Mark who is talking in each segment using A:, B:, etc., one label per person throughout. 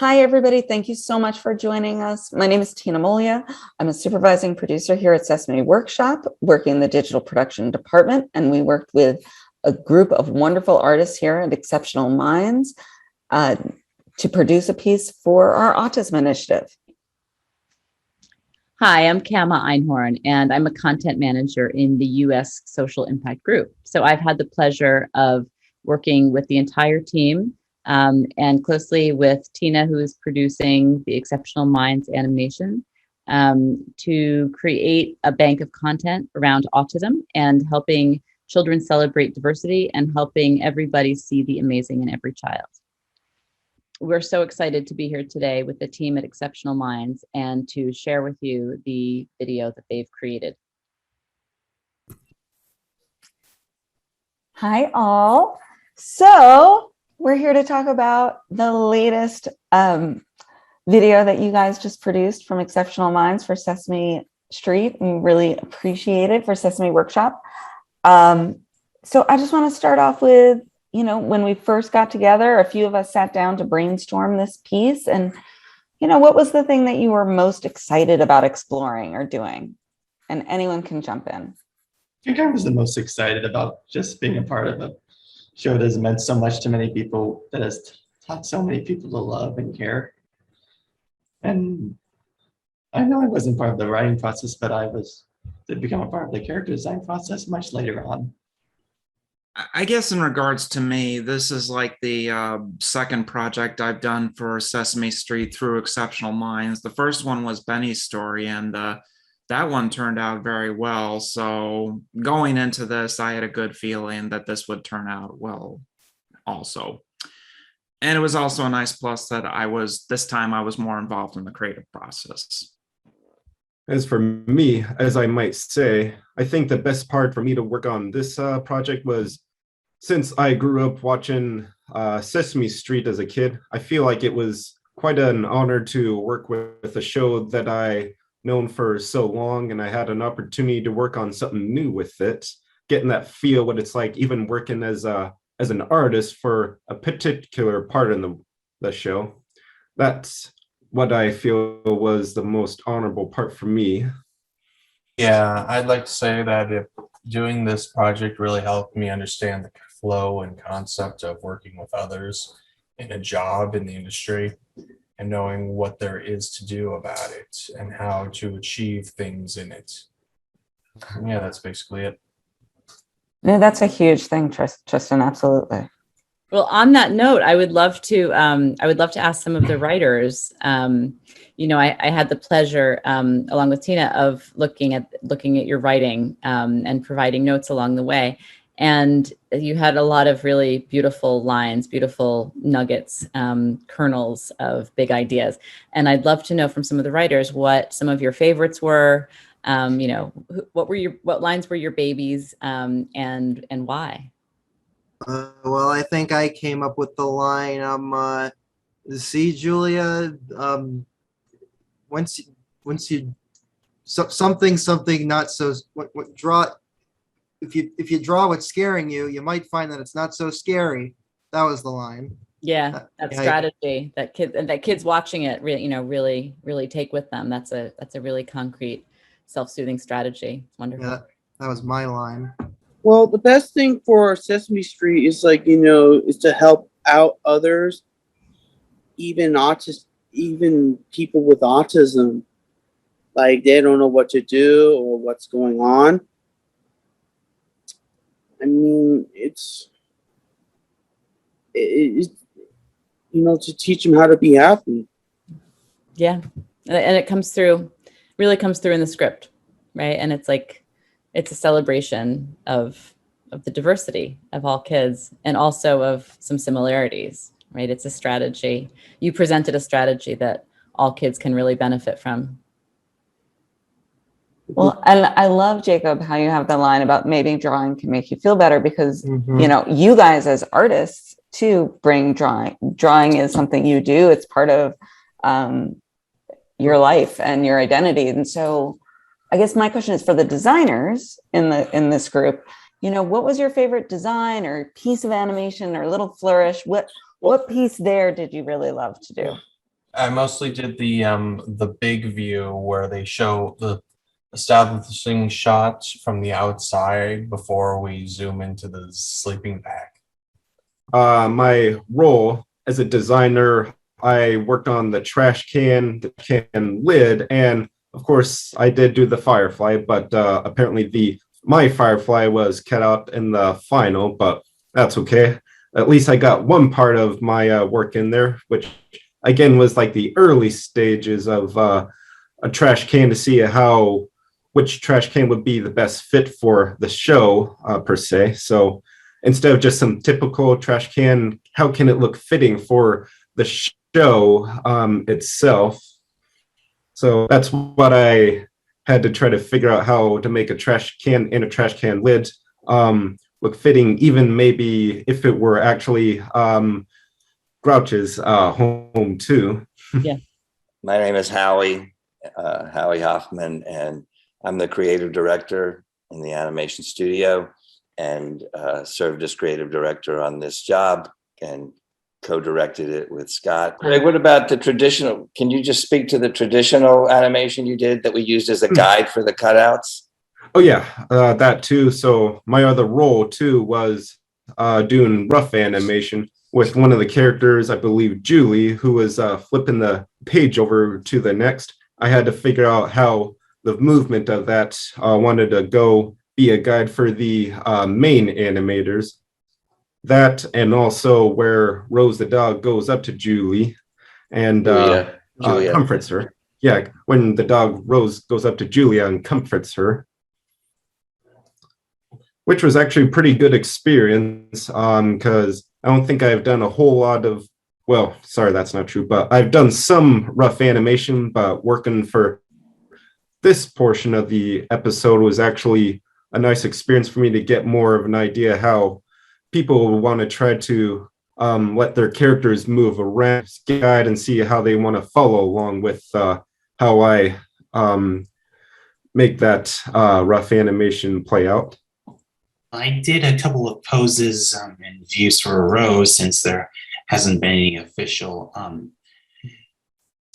A: Hi, everybody. Thank you so much for joining us. My name is Tina Molia. I'm a supervising producer here at Sesame Workshop, working in the digital production department, and we worked with a group of wonderful artists here at Exceptional Minds to produce a piece for our autism initiative.
B: Hi, I'm Kama Einhorn, and I'm a content manager in the U.S. Social Impact Group. So I've had the pleasure of working with the entire team and closely with Tina, who is producing the Exceptional Minds animation, to create a bank of content around autism and helping children celebrate diversity and helping everybody see the amazing in every child. We're so excited to be here today with the team at Exceptional Minds and to share with you the video that they've created.
A: Hi, all. So we're here to talk about the latest video that you guys just produced from Exceptional Minds for Sesame Street. We really appreciate it for Sesame Workshop. So I just want to start off with, when we first got together, a few of us sat down to brainstorm this piece. And, what was the thing that you were most excited about exploring or doing? And anyone can jump in.
C: I think I was the most excited about just being a part of a show that has meant so much to many people, that has taught so many people to love and care. And I know I wasn't part of the writing process, but I did become a part of the character design process much later on.
D: I guess in regards to me, this is like the second project I've done for Sesame Street through Exceptional Minds. The first one was Benny's story, and that one turned out very well. So going into this, I had a good feeling that this would turn out well also. And it was also a nice plus that this time I was more involved in the creative process.
E: As for me, as I might say, I think the best part for me to work on this project was, since I grew up watching Sesame Street as a kid, I feel like it was quite an honor to work with a show that I known for so long, and I had an opportunity to work on something new with it, getting that feel what it's like even working as an artist for a particular part in the show. That's what I feel was the most honorable part for me.
F: Yeah, I'd like to say that if doing this project really helped me understand the flow and concept of working with others in a job in the industry and knowing what there is to do about it and how to achieve things in it. Yeah, that's basically it.
A: No, that's a huge thing, Tristan, absolutely.
B: Well, on that note, I would love to ask some of the writers. I had the pleasure, along with Tina, of looking at your writing and providing notes along the way. And you had a lot of really beautiful lines, beautiful nuggets, kernels of big ideas. And I'd love to know from some of the writers what some of your favorites were. What lines were your babies, and why?
G: Well, I think I came up with the line, see, Julia, once you something not so draw, if you draw what's scaring you, you might find that it's not so scary. That was the line.
B: Yeah, that strategy that kids watching it really take with them. That's a really concrete self-soothing strategy. It's wonderful.
G: Yeah, that was my line.
H: Well, the best thing for Sesame Street is is to help out others, even people with autism. Like, they don't know what to do or what's going on. I mean, it's to teach them how to be happy.
B: Yeah, and it really comes through in the script, right? And it's a celebration of the diversity of all kids and also of some similarities, right? It's a strategy. You presented a strategy that all kids can really benefit from.
A: Well, and I love, Jacob, how you have the line about maybe drawing can make you feel better because, you guys as artists too bring drawing. Drawing is something you do. It's part of your life and your identity. And so I guess my question is for the designers in this group, what was your favorite design or piece of animation or little flourish? What piece there did you really love to do?
F: I mostly did the big view where they show the establishing shots from the outside before we zoom into the sleeping bag.
E: My role as a designer, I worked on the trash can, the can lid, and of course, I did do the firefly, but apparently my firefly was cut out in the final, but that's okay. At least I got one part of my work in there, which again was like the early stages of a trash can to see which trash can would be the best fit for the show per se. So instead of just some typical trash can, how can it look fitting for the show itself? So that's what I had to try to figure out, how to make a trash can and a trash can lid look fitting, even maybe if it were actually Grouch's home too.
I: My name is Howie Hoffman, and I'm the creative director in the animation studio, and served as creative director on this job and co-directed it with Scott. Greg, what about the traditional? Can you just speak to the traditional animation you did that we used as a guide for the cutouts?
E: Oh yeah, that too. So my other role too was doing rough animation with one of the characters, I believe Julie, who was flipping the page over to the next. I had to figure out how the movement of that wanted to go be a guide for the main animators. That, and also where Rose the dog goes up to Julie and
I: Julia.
E: comforts her. Yeah, when the dog Rose goes up to Julia and comforts her, which was actually a pretty good experience because I don't think I've done a whole lot of, well, sorry, that's not true, but I've done some rough animation, but working for this portion of the episode was actually a nice experience for me to get more of an idea how people want to try to let their characters move around, guide, and see how they want to follow along with how I make that rough animation play out.
J: I did a couple of poses and views for Rose, since there hasn't been any official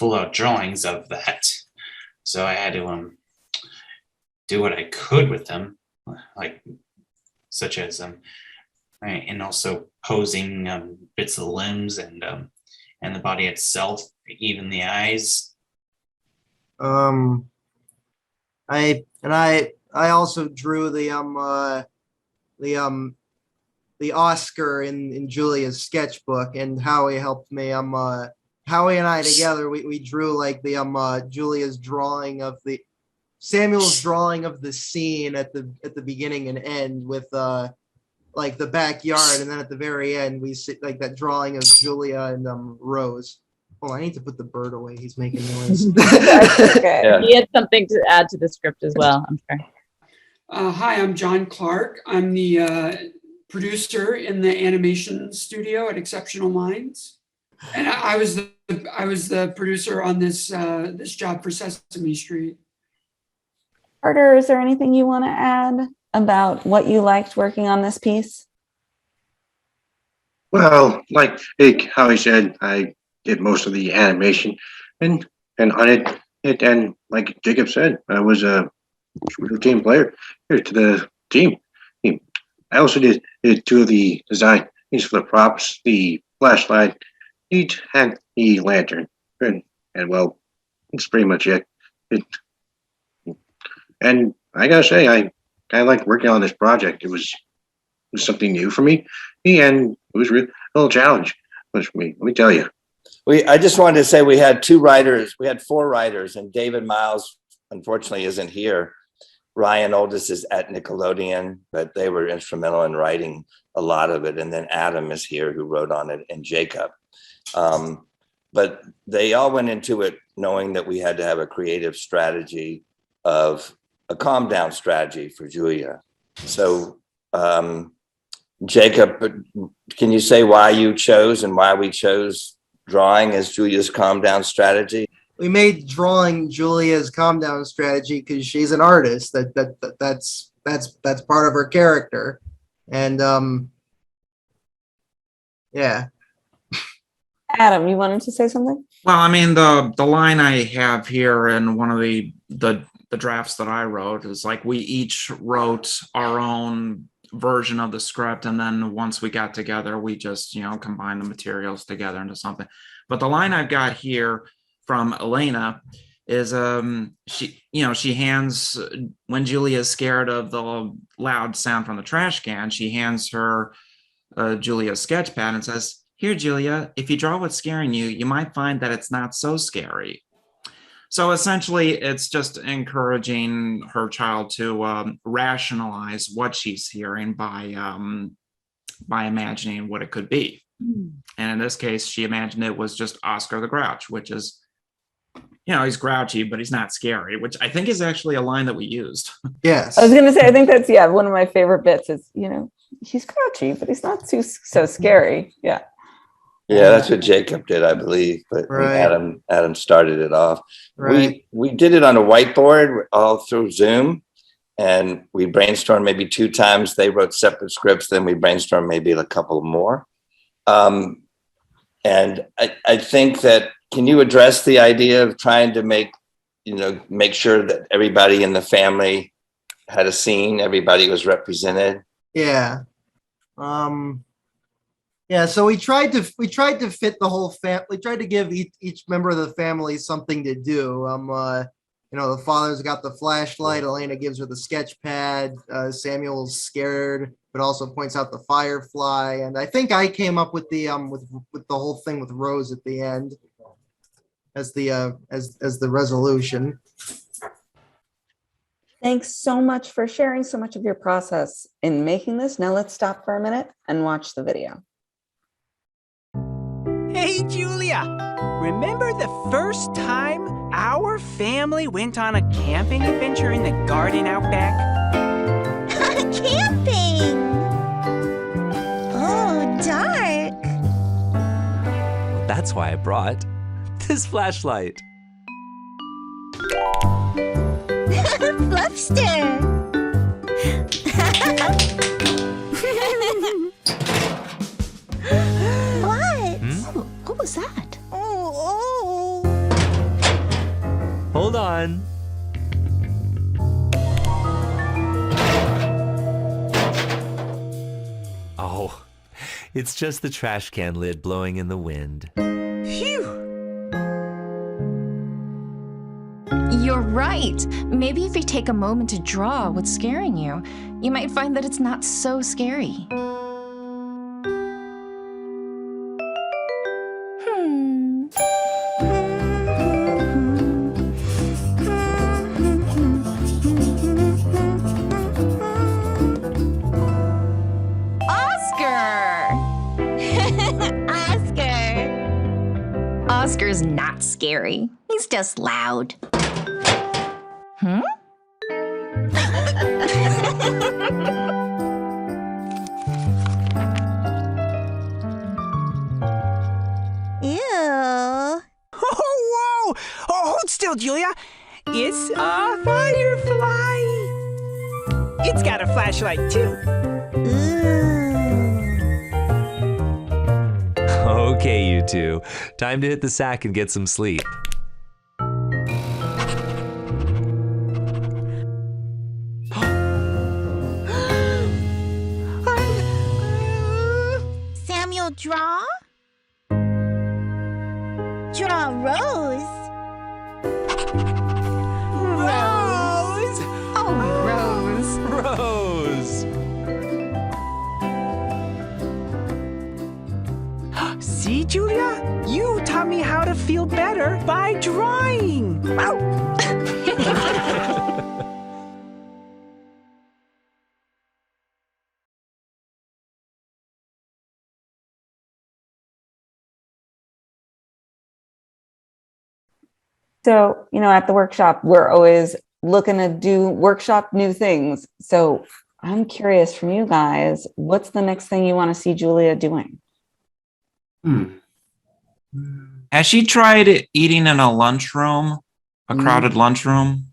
J: full-out drawings of that. So I had to do what I could with them, like such as and also posing bits of the limbs and the body itself, even the eyes.
G: I also drew the Oscar in Julia's sketchbook, and Howie helped me. Howie and I together, we drew like the Julia's drawing of Samuel's drawing of the scene at the beginning and end with like the backyard, and then at the very end we see like that drawing of Julia and Rose. Oh, I need to put the bird away. He's making noise.
A: Okay.
I: Yeah.
B: He had something to add to the script as well, I'm sure.
K: Hi, I'm John Clark. I'm the producer in the animation studio at Exceptional Minds, and I was the producer on this job for Sesame Street.
A: Carter, is there anything you want to add about what you liked working on this piece?
L: Well, like Howie said, I did most of the animation, and on it, and like Jacob said, I was a team player here to the team. I also did two of the design things for the props, the flashlight, and the lantern, and well, that's pretty much it. And I gotta say, I kind of liked working on this project. It was something new for me, and it was really a little challenge. But for me, let me tell you.
I: I just wanted to say we had two writers. We had four writers, and David Miles unfortunately isn't here. Ryan Oldest is at Nickelodeon, but they were instrumental in writing a lot of it. And then Adam is here, who wrote on it, and Jacob. But they all went into it knowing that we had to have a creative strategy of a calm down strategy for Julia. So Jacob, can you say why you chose and why we chose drawing as Julia's calm down strategy?
G: We made drawing Julia's calm down strategy because she's an artist. That's part of her character, and yeah.
A: Adam, you wanted to say something?
D: Well, I mean, the line I have here in one of the drafts that I wrote is like we each wrote our own version of the script, and then once we got together, we just combined the materials together into something. But the line I've got here from Elena is she hands, when Julia is scared of the loud sound from the trash can, she hands her Julia's sketch pad and says, "Here, Julia, if you draw what's scaring you, you might find that it's not so scary." So essentially, it's just encouraging her child to rationalize what she's hearing by imagining what it could be. And in this case, she imagined it was just Oscar the Grouch, which is, he's grouchy, but he's not scary, which I think is actually a line that we used.
G: Yes.
A: I was going to say, I think that's, one of my favorite bits is, he's grouchy, but he's not so scary. Yeah.
I: Yeah, that's what Jacob did, I believe. But
G: Right.
I: Adam started it off.
G: Right.
I: We did it on a whiteboard all through Zoom, and we brainstormed maybe 2 times. They wrote separate scripts, then we brainstormed maybe a couple more. And I think that, can you address the idea of trying to make sure that everybody in the family had a scene, everybody was represented?
G: Yeah. Yeah, so we tried to fit the whole family. We tried to give each member of the family something to do. The father's got the flashlight. Elena gives her the sketch pad. Samuel's scared, but also points out the firefly. And I think I came up with the with the whole thing with Rose at the end as the resolution.
A: Thanks so much for sharing so much of your process in making this. Now let's stop for a minute and watch the video.
M: Hey, Julia, remember the first time our family went on a camping adventure in the garden out back?
N: Camping! Oh, dark.
O: That's why I brought this flashlight.
N: Fluffster! What? What was that? Oh.
O: Hold on. Oh, it's just the trash can lid blowing in the wind.
M: Phew!
P: You're right. Maybe if you take a moment to draw what's scaring you, you might find that it's not so scary. Oscar's not scary. He's just loud. Hmm?
N: Ew.
M: Oh, whoa! Oh, hold still, Julia. It's a firefly. It's got a flashlight, too.
O: Okay, you two. Time to hit the sack and get some sleep.
N: Samuel, draw? Draw Rose.
M: Rose!
P: Oh, Rose.
M: Rose! See, Julia? You taught me how to feel better by drawing.
A: So, at the workshop, we're always looking to workshop new things. So I'm curious from you guys, what's the next thing you want to see Julia doing?
D: Has she tried eating in a lunchroom, a crowded lunchroom?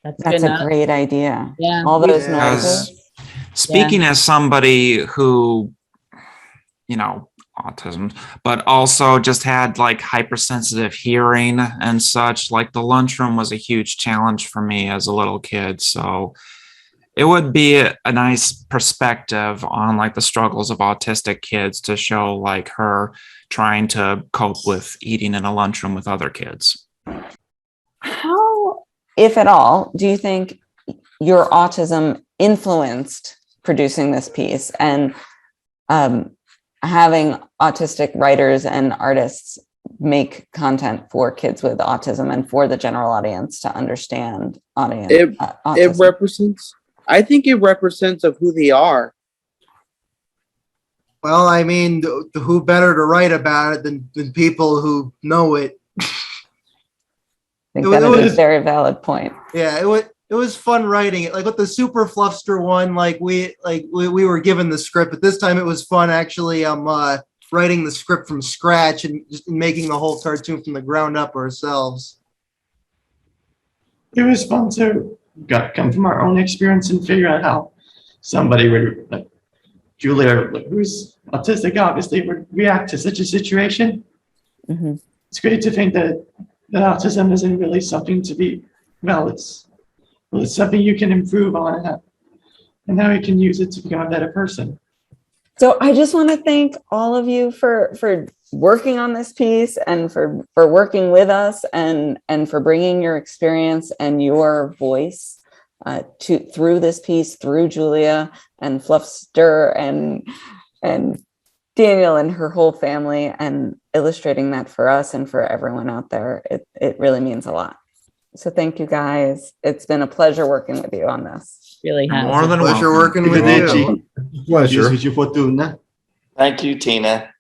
A: That's a great idea.
B: Yeah.
A: All those
D: Because
A: noises.
D: speaking as somebody who, autism, but also just had like hypersensitive hearing and such. Like the lunchroom was a huge challenge for me as a little kid. So it would be a nice perspective on like the struggles of autistic kids to show like her trying to cope with eating in a lunchroom with other kids.
A: How, if at all, do you think your autism influenced producing this piece and having autistic writers and artists make content for kids with autism and for the general audience to understand
H: It
A: autism?
H: represents. I think it represents of who they are.
G: Well, I mean, who better to write about it than people who know it?
A: I think that is a very valid point.
G: Yeah, it was fun writing it. Like with the Super Fluffster one, we were given the script, but this time it was fun actually writing the script from scratch and just making the whole cartoon from the ground up ourselves.
C: It was fun to come from our own experience and figure out how somebody would, like Julia, who's autistic, obviously would react to such a situation.
A: Mm-hmm.
C: It's great to think that autism isn't really something to be, it's something you can improve on and now you can use it to become a better person.
A: So I just want to thank all of you for working on this piece and for working with us and for bringing your experience and your voice through this piece, through Julia and Fluffster and Daniel and her whole family, and illustrating that for us and for everyone out there. It really means a lot. So thank you guys. It's been a pleasure working with you on this.
B: Really has.
D: More than
G: Pleasure
D: welcome.
G: working with you.
E: Pleasure.
C: Use your fortuna.
I: Thank you, Tina.